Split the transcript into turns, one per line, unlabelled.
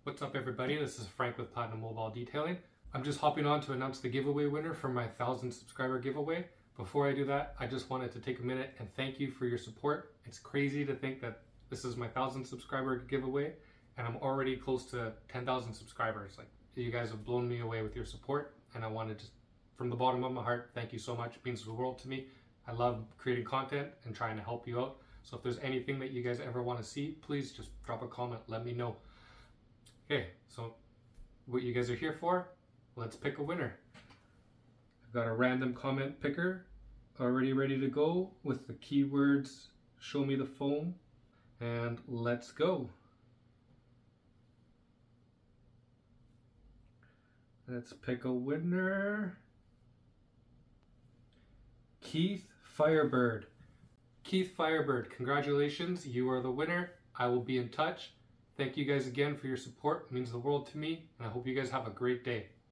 What's up everybody, this is Frank with Platinum Mobile Detailing. I'm just hopping on to announce the giveaway winner for my 1,000 subscriber giveaway. Before I do that, I just wanted to take a minute and thank you for your support. It's crazy to think that this is my 1,000 subscriber giveaway and I'm already close to 10,000 subscribers. Like, you guys have blown me away with your support, and I want to just, from the bottom of my heart, thank you so much. It means the world to me. I love creating content and trying to help you out. So if there's anything that you guys ever want to see, please just drop a comment, let me know. Okay, so what you guys are here for, let's pick a winner. I've got a random comment picker already ready to go with the keywords show me the foam, and let's go. Let's pick a winner. Keith Firebird. Keith Firebird, congratulations, you are the winner. I will be in touch. Thank you guys again for your support. It means the world to me, and I hope you guys have a great day.